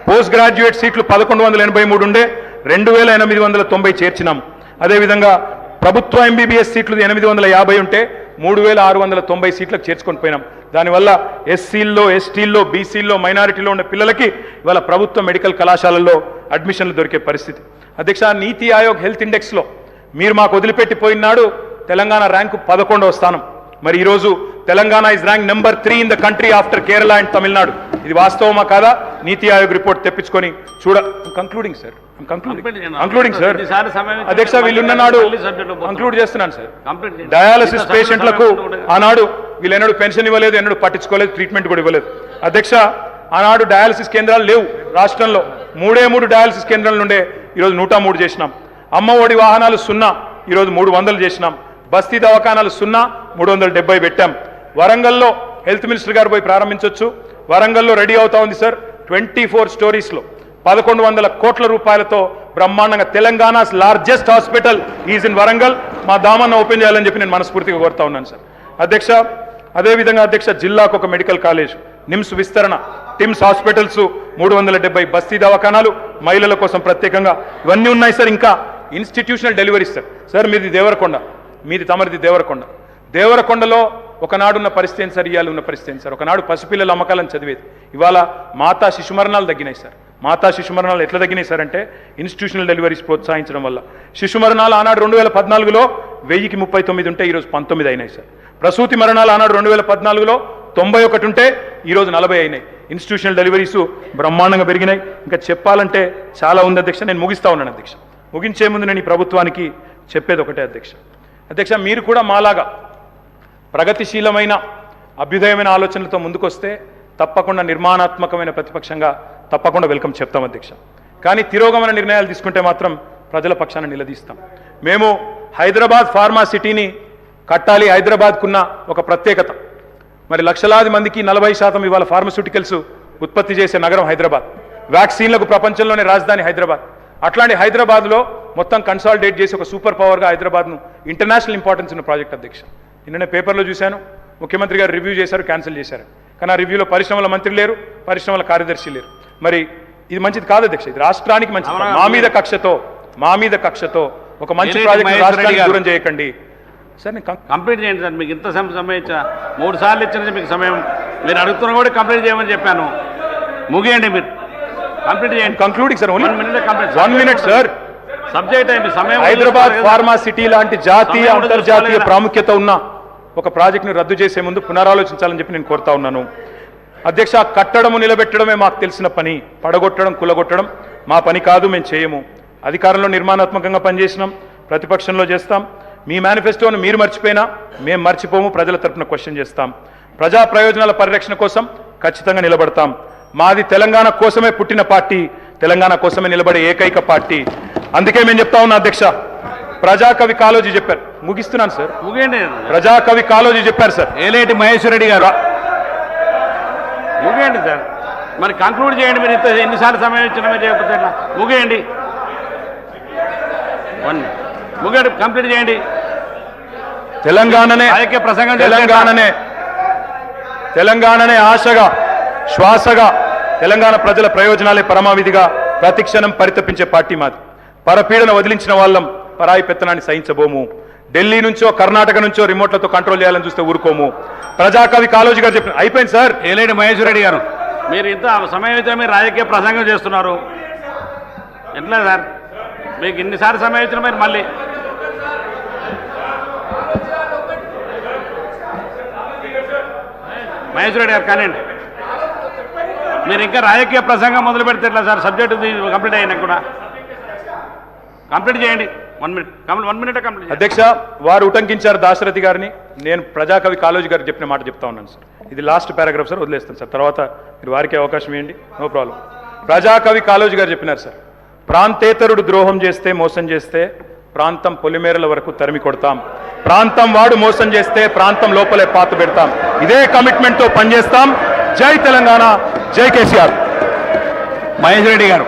Post graduate సీట్లు 1183 ఉండే 2890 చేర్చినాం. అదేవిధంగా ప్రభుత్వ ఎంబీబీఎస్ సీట్లు 850 ఉంటే 3690 సీట్లకు చేర్చుకొని పోయినాం. దానివల్ల ఎస్సీల్లో, ఎస్టీల్లో, బీసీల్లో, మైనారిటీలో ఉన్న పిల్లలకి ఇవాళ ప్రభుత్వ మెడికల్ కళాశాలల్లో అడ్మిషన్లు దొరికే పరిస్థితి. అధ్యక్ష, నీతి ఆయోగ్ హెల్త్ ఇండెక్స్లో మీరు మాకు వదిలిపెట్టిపోయినాడు తెలంగాణ ర్యాంకు 11వ స్థానం. మరి ఈరోజు Telangana is rank number 3 in the country after Kerala and Tamil Nadu. ఇది వాస్తవమా కాదా? నీతి ఆయోగ్ రిపోర్ట్ తెప్పించుకొని చూడ. కంక్లూడింగ్ సార్, అధ్యక్ష, వీళ్ళున్నాడు కంక్లూడ్ చేస్తున్నాను సార్. డయాలసిస్ పేషెంట్లకు ఆనాడు వీళ్ళెన్నడూ పెన్షన్ ఇవ్వలేదు, ఎన్నడూ పట్టించుకోలేదు, ట్రీట్మెంట్ కూడా ఇవ్వలేదు. అధ్యక్ష, ఆనాడు డయాలసిస్ కేంద్రాలు లేవు రాష్ట్రంలో. 3 డయాలసిస్ కేంద్రాల నుండే ఈరోజు 103 చేసినాం. అమ్మ ఒడి వాహనాలు 0, ఈరోజు 300 చేసినాం. బస్తీ దవాఖానాలు 0, 370 పెట్టాం. వరంగల్లో హెల్త్ మినిస్టర్ గారు పోయి ప్రారంభించవచ్చు. వరంగల్లో రెడీ అవుతా ఉంది సార్. 24 స్టోరీస్లో 1100 కోట్ల రూపాయలతో బ్రహ్మాండంగా Telangana's largest hospital is in Warangal. మా దామన్న ఓపెన్ చేయాలని చెప్పి నేను మనస్ఫూర్తిగా కోరుతా ఉన్నాను సార్. అధ్యక్ష, అదేవిధంగా అధ్యక్ష, జిల్లాకు ఒక మెడికల్ కాలేజ్, నిమ్స్ విస్తరణ, టిమ్స్ హాస్పిటల్స్ 370 బస్తీ దవాఖానాలు, మహిళల కోసం ప్రత్యేకంగా ఇవన్నీ ఉన్నాయి సార్. ఇంకా ఇన్స్టిట్యూషనల్ డెలివరీస్ సార్. సార్ మీది దేవరకొండ, మీది తమరిది దేవరకొండ. దేవరకొండలో ఒకనాడున్న పరిస్థితి ఏంటి సార్, ఇవాళ ఉన్న పరిస్థితి ఏంటి సార్? ఒకనాడు పసిపిల్లల అమ్మకాలను చదివేది, ఇవాళ మాతా శిశు మరణాలు తగ్గినాయి సార్. మాతా శిశు మరణాలు ఎట్లా తగ్గినాయి సార్ అంటే ఇన్స్టిట్యూషనల్ డెలివరీస్ ప్రోత్సహించడం వల్ల. శిశు మరణాలు ఆనాడు 2014లో 1039 ఉంటే ఈరోజు 19 అయినాయి సార్. ప్రసూతి మరణాలు ఆనాడు 2014లో 91 ఉంటే ఈరోజు 40 అయినాయి. ఇన్స్టిట్యూషనల్ డెలివరీస్ బ్రహ్మాండంగా పెరిగినాయి. ఇంకా చెప్పాలంటే చాలా ఉంది అధ్యక్ష. నేను ముగిస్తా ఉన్నాను అధ్యక్ష. ముగించే ముందు నేను ఈ ప్రభుత్వానికి చెప్పేది ఒకటే అధ్యక్ష. అధ్యక్ష, మీరు కూడా మాలాగా ప్రగతిశీలమైన అభ్యుదయమైన ఆలోచనలతో ముందుకొస్తే తప్పకుండా నిర్మాణాత్మకమైన ప్రతిపక్షంగా తప్పకుండా వెల్కమ్ చెప్తాం అధ్యక్ష. కానీ తిరోగమన నిర్ణయాలు తీసుకుంటే మాత్రం ప్రజల పక్షాన నిలదీస్తాం. మేము హైదరాబాద్ ఫార్మా సిటీని కట్టాలి. హైదరాబాద్కున్న ఒక ప్రత్యేకత, మరి లక్షలాది మందికి 40% ఇవాళ ఫార్మస్యూటికల్స్ ఉత్పత్తి చేసే నగరం హైదరాబాద్. వ్యాక్సిన్లకు ప్రపంచంలోనే రాజధాని హైదరాబాద్. అట్లాంటి హైదరాబాద్లో మొత్తం కన్సాలిడేట్ చేసి ఒక సూపర్ పవర్గా హైదరాబాద్ను ఇంటర్నేషనల్ ఇంపార్టెన్స్ ఉన్న ప్రాజెక్ట్ అధ్యక్ష. నిన్ననే పేపర్లో చూశాను, ముఖ్యమంత్రి గారు రివ్యూ చేశారు, క్యాన్సిల్ చేశారు. కానీ ఆ రివ్యూలో పరిశ్రమల మంత్రి లేరు, పరిశ్రమల కార్యదర్శి లేరు. మరి ఇది మంచిది కాదు అధ్యక్ష. ఇది రాష్ట్రానికి మంచిది. మా మీద కక్షతో ఒక మంచి ప్రాజెక్ట్ రాష్ట్రానికి దూరం చేయకండి సార్. నేను కంప్లీట్ చేయండి సార్. మీకు ఇంత సమయం ఇచ్చా, 3 సార్లు ఇచ్చిన మీకు సమయం. మీరు అడుగుతున్నా కూడా కంప్లీట్ చేయమని చెప్పాను. ముగియండి, మీరు కంప్లీట్ చేయండి. Concluding sir, 1 minute sir. Subject అయింది సమయం. హైదరాబాద్ ఫార్మా సిటీ లాంటి జాతీయ అంతర్జాతీయ ప్రాముఖ్యత ఉన్న ఒక ప్రాజెక్టును రద్దు చేసే ముందు పునరాలోచించాలని చెప్పి నేను కోరుతా ఉన్నాను అధ్యక్ష. కట్టడము నిలబెట్టడమే మాకు తెలిసిన పని, పడగొట్టడం కులగొట్టడం మా పని కాదు, మేము చేయము. అధికారంలో నిర్మాణాత్మకంగా పనిచేసినాం, ప్రతిపక్షంలో చేస్తాం. మీ మేనిఫెస్టోను మీరు మర్చిపోయినా మేము మర్చిపోము, ప్రజల తరపున క్వశ్చన్ చేస్తాం. ప్రజా ప్రయోజనాల పరిరక్షణ కోసం ఖచ్చితంగా నిలబడతాం. మాది తెలంగాణ కోసమే పుట్టిన పార్టీ, తెలంగాణ కోసమే నిలబడే ఏకైక పార్టీ. అందుకే మేము చెప్తా ఉన్నా అధ్యక్ష, ప్రజాకవి కాళోజీ చెప్పారు. ముగిస్తున్నాను సార్, ముగియండి. ప్రజాకవి కాళోజీ చెప్పారు సార్. ఏలేటి మహేశ్వర రెడ్డి గారు ముగియండి సార్. మరి కంక్లూడ్ చేయండి. మీరు ఇంత ఎన్నిసార్లు సమయం ఇచ్చినా మీరు చేయకపోతే ముగియండి. ముగియండి, కంప్లీట్ చేయండి. తెలంగాణనే ఆశగా, శ్వాసగా, తెలంగాణ ప్రజల ప్రయోజనాలే పరమావిధిగా ప్రతిక్షణం పరితపించే పార్టీ మాది. పరపీడన వదిలించిన వాళ్ళం, పరాయి పెత్తనాన్ని సహించబోము. ఢిల్లీ నుంచో కర్ణాటక నుంచో రిమోట్లతో కంట్రోల్ చేయాలని చూస్తే ఊరుకోము. ప్రజాకవి కాళోజీ గారు చెప్పిన అయిపోయింది సార్. ఏలేటి మహేశ్వర రెడ్డి గారు, మీరు ఇంత సమయం ఇచ్చిన మీరు రాజకీయ ప్రసంగం చేస్తున్నారు. ఎట్లా సార్? మీకు ఇన్నిసార్లు సమయం ఇచ్చిన మీరు మళ్ళీ మహేశ్వర రెడ్డి గారు కానివ్వండి. మీరు ఇంకా రాజకీయ ప్రసంగం మొదలు పెడితే ఎట్లా సార్? సబ్జెక్టు కంప్లీట్ అయినా కూడా కంప్లీట్ చేయండి. 1 minute కంప్లీట్. అధ్యక్ష, వారు ఉటంకించారు దాశరథి గారిని. నేను ప్రజాకవి కాళోజీ గారు చెప్పిన మాట చెప్తా ఉన్నాను సార్. ఇది లాస్ట్ పారాగ్రాఫ్ సార్, వదిలేస్తాను సార్. తర్వాత మీరు వారికి అవకాశం ఇవ్వండి, నో ప్రాబ్లం. ప్రజాకవి కాళోజీ గారు చెప్పినారు సార్, ప్రాంతేతరుడు ద్రోహం చేస్తే, మోసం చేస్తే ప్రాంతం పొలిమేరల వరకు తరిమి కొడతాం. ప్రాంతం వాడు మోసం చేస్తే ప్రాంతం లోపలే పాత పెడతాం. ఇదే కమిట్మెంట్తో పనిచేస్తాం. జై తెలంగాణ, జై కేసీఆర్. మహేశ్వర రెడ్డి గారు.